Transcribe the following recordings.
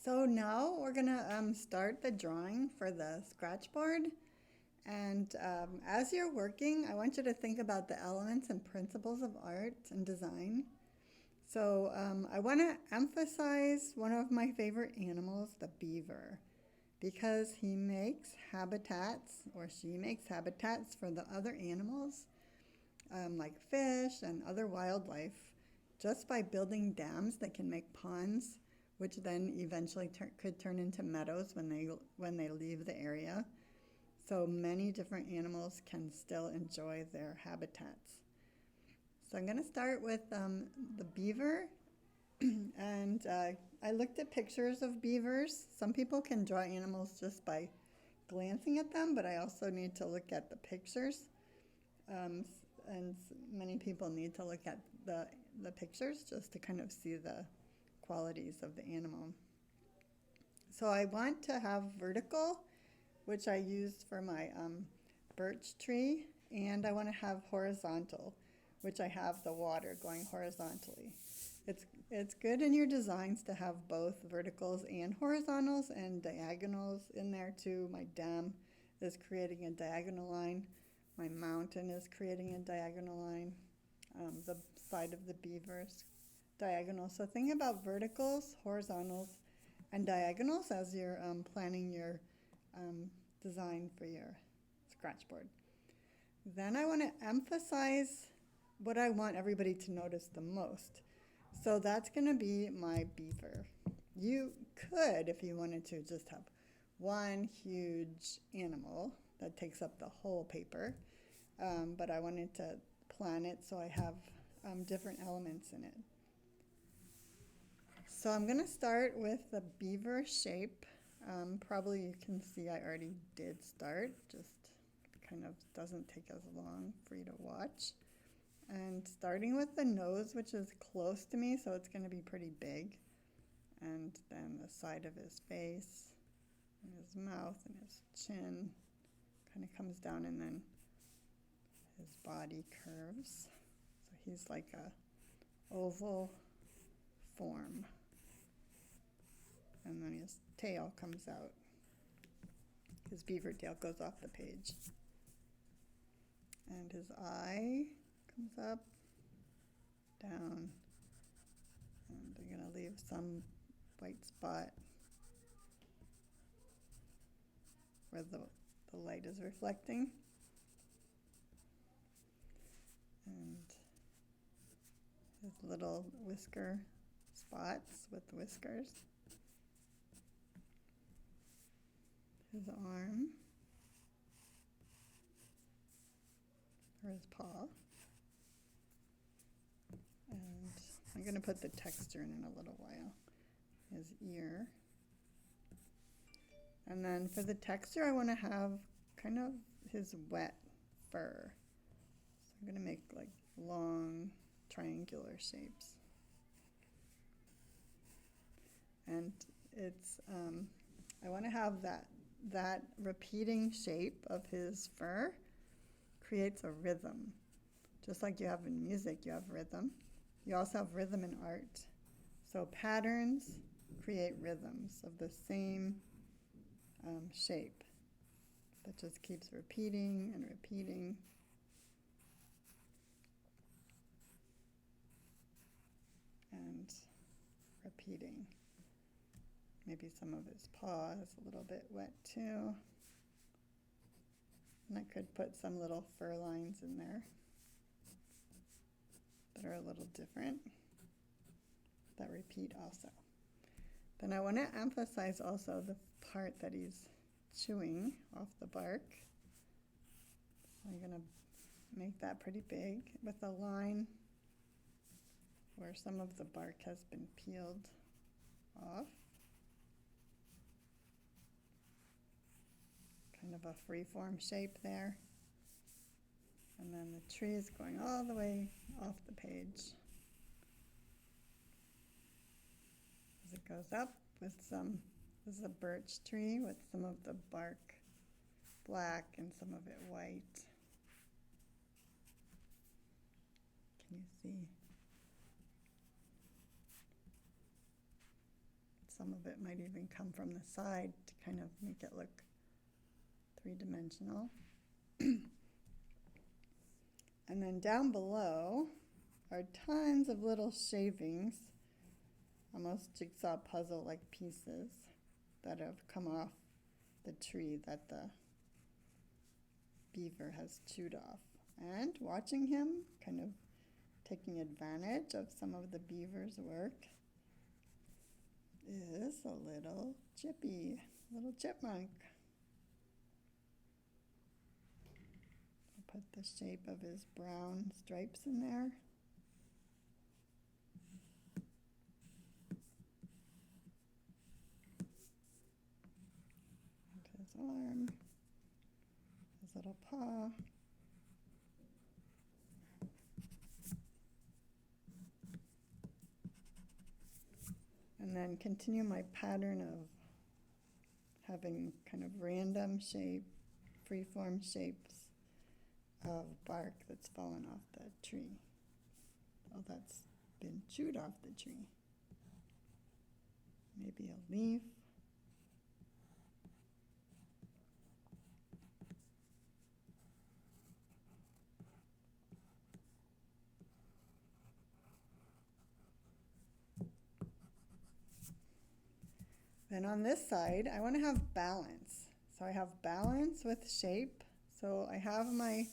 So now we're gonna start the drawing for the Scratchboard. And as you're working, I want you to think about the elements and principles of art and design. So I want to emphasize one of my favorite animals, the beaver, because he makes habitats, or she makes habitats for the other animals, like fish and other wildlife, just by building dams that can make ponds, which then eventually could turn into meadows when they leave the area. So many different animals can still enjoy their habitats. So I'm going to start with the beaver, and I looked at pictures of beavers. Some people can draw animals just by glancing at them, but I also need to look at the pictures. Um, and many people need to look at the pictures just to kind of see the qualities of the animal. So I want to have vertical, which I used for my birch tree, and I want to have horizontal, which I have the water going horizontally. It's good in your designs to have both verticals and horizontals and diagonals in there too. My dam is creating a diagonal line. My mountain is creating a diagonal line. The side of the beavers diagonal. So think about verticals, horizontals, and diagonals as you're planning your design for your Scratchboard. Then I want to emphasize what I want everybody to notice the most. So that's going to be my beaver. You could, if you wanted to, just have one huge animal that takes up the whole paper, but I wanted to plan it so I have different elements in it. So I'm going to start with the beaver shape. Probably you can see I already did start, just kind of doesn't take as long for you to watch. And starting with the nose, which is close to me, so it's going to be pretty big. And then the side of his face, and his mouth, and his chin kind of comes down, and then his body curves. So he's like a oval form. And then his tail comes out. His beaver tail goes off the page. And his eye comes up, down, and I'm going to leave some white spot where the light is reflecting. And his little whisker spots with whiskers. His arm, or his paw. And I'm going to put the texture in a little while. His ear. And then for the texture, I want to have kind of his wet fur. So I'm going to make like long triangular shapes. And it's, I want to have that repeating shape of his fur creates a rhythm. Just like you have in music, you have rhythm. You also have rhythm in art. So patterns create rhythms of the same shape that just keeps repeating and repeating. And repeating. Maybe some of his paw is a little bit wet too. And I could put some little fur lines in there that are a little different, that repeat also. Then I want to emphasize also the part that he's chewing off the bark. So I'm going to make that pretty big with a line where some of the bark has been peeled off. Kind of a free-form shape there. And then the tree is going all the way off the page. As it goes up with this is a birch tree with some of the bark black and some of it white. Can you see? Some of it might even come from the side to kind of make it look three-dimensional. And then down below are tons of little shavings, almost jigsaw puzzle-like pieces that have come off the tree that the beaver has chewed off. And watching him, kind of taking advantage of some of the beaver's work, is a little chippy, little chipmunk. I'll put the shape of his brown stripes in there. And his arm, his little paw. And then continue my pattern of having kind of random shape, free-form shapes of bark that's fallen off the tree. Oh, that's been chewed off the tree. Maybe a leaf. Then on this side, I want to have balance. So I have balance with shape. So I have my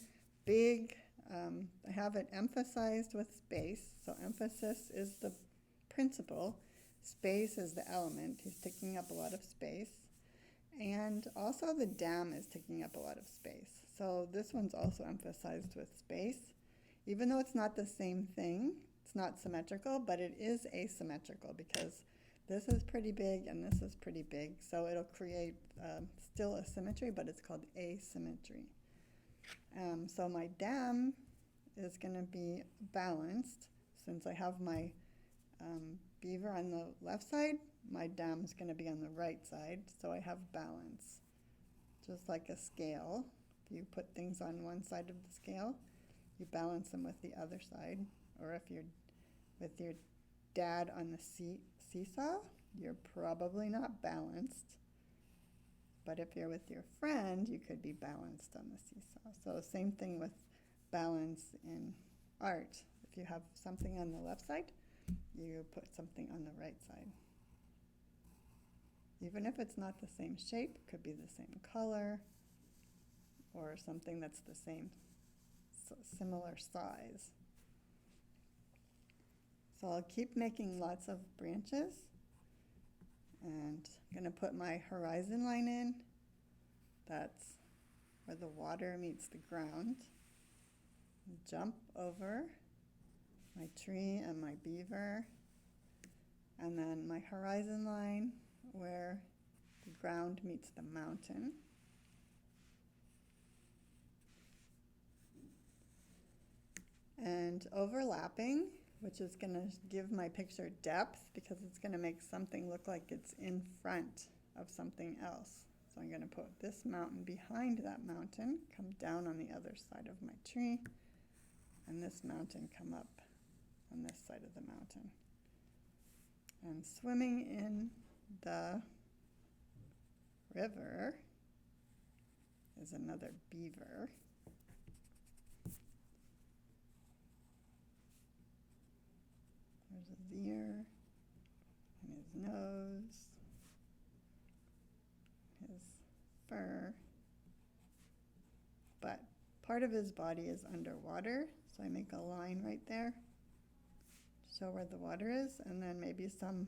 big, I have it emphasized with space. So emphasis is the principle. Space is the element. He's taking up a lot of space. And also the dam is taking up a lot of space. So this one's also emphasized with space. Even though it's not the same thing, it's not symmetrical, but it is asymmetrical because this is pretty big and this is pretty big, so it'll create still a symmetry, but it's called asymmetry. So my dam is going to be balanced. Since I have my beaver on the left side, my dam is going to be on the right side, so I have balance. Just like a scale, if you put things on one side of the scale, you balance them with the other side, or if you're with your dad on the seesaw, you're probably not balanced. But if you're with your friend, you could be balanced on the seesaw. So same thing with balance in art. If you have something on the left side, you put something on the right side. Even if it's not the same shape, it could be the same color or something that's the same, similar size. So I'll keep making lots of branches, and I'm going to put my horizon line in. That's where the water meets the ground. Jump over my tree and my beaver, and then my horizon line where the ground meets the mountain. And overlapping, which is going to give my picture depth because it's going to make something look like it's in front of something else. So I'm going to put this mountain behind that mountain, come down on the other side of my tree, and this mountain come up on this side of the mountain. And swimming in the river is another beaver. There's his ear, and his nose, his fur. But part of his body is underwater, so I make a line right there to show where the water is, and then maybe some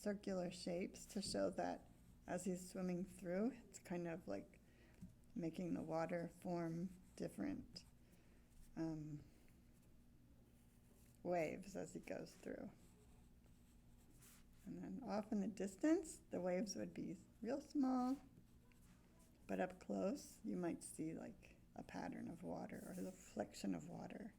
circular shapes to show that as he's swimming through, it's kind of like making the water form different waves as he goes through. And then off in the distance, the waves would be real small, but up close, you might see like a pattern of water or the reflection of water.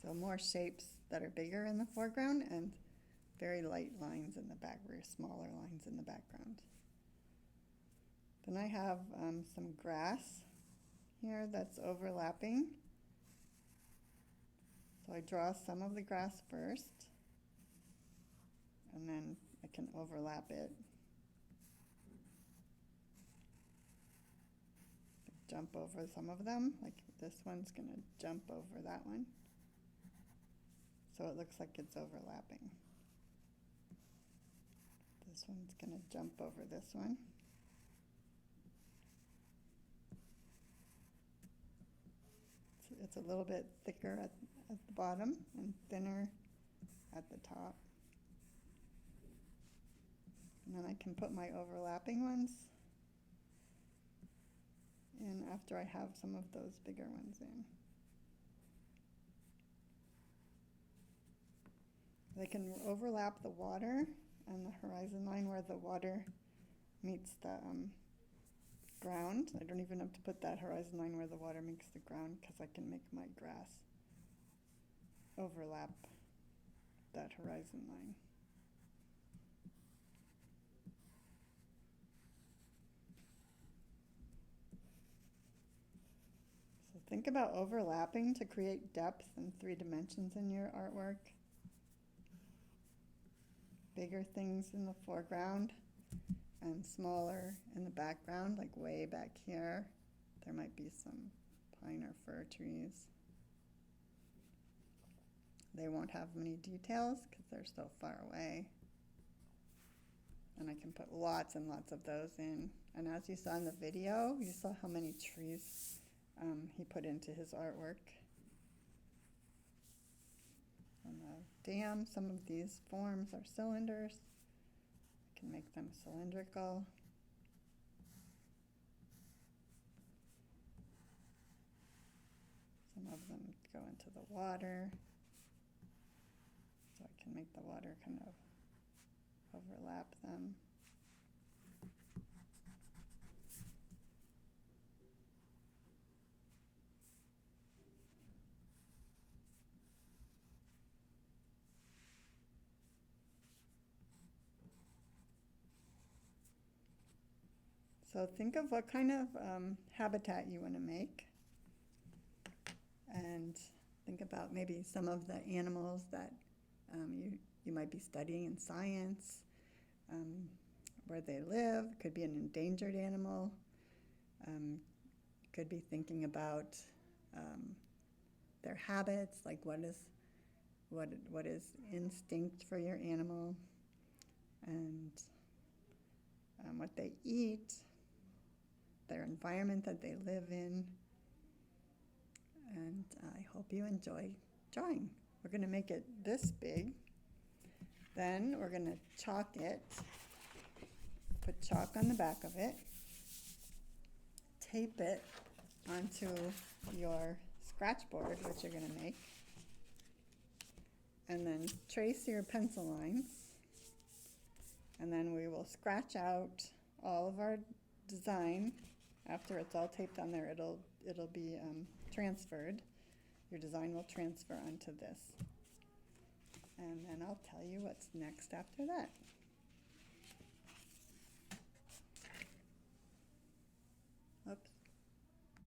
So more shapes that are bigger in the foreground and very light lines in the back, very smaller lines in the background. Then I have some grass here that's overlapping. So I draw some of the grass first, and then I can overlap it. Jump over some of them, like this one's going to jump over that one. So it looks like it's overlapping. This one's going to jump over this one. It's a little bit thicker at the bottom and thinner at the top. And then I can put my overlapping ones in after I have some of those bigger ones in. They can overlap the water and the horizon line where the water meets the ground. I don't even have to put that horizon line where the water meets the ground because I can make my grass overlap that horizon line. So think about overlapping to create depth and 3 dimensions in your artwork. Bigger things in the foreground and smaller in the background, like way back here. There might be some pine or fir trees. They won't have many details because they're so far away. And I can put lots and lots of those in. And as you saw in the video, you saw how many trees he put into his artwork. On the dam, some of these forms are cylinders. I can make them cylindrical. Some of them go into the water. So I can make the water kind of overlap them. So think of what kind of habitat you want to make, and think about maybe some of the animals that you might be studying in science, where they live. Could be an endangered animal. Could be thinking about their habits, like what is instinct for your animal, and what they eat, their environment that they live in. And I hope you enjoy drawing. We're going to make it this big. Then we're going to chalk it, put chalk on the back of it, tape it onto your Scratchboard, which you're going to make, and then trace your pencil lines. And then we will scratch out all of our design. After it's all taped on there, it'll be transferred. Your design will transfer onto this. And then I'll tell you what's next after that.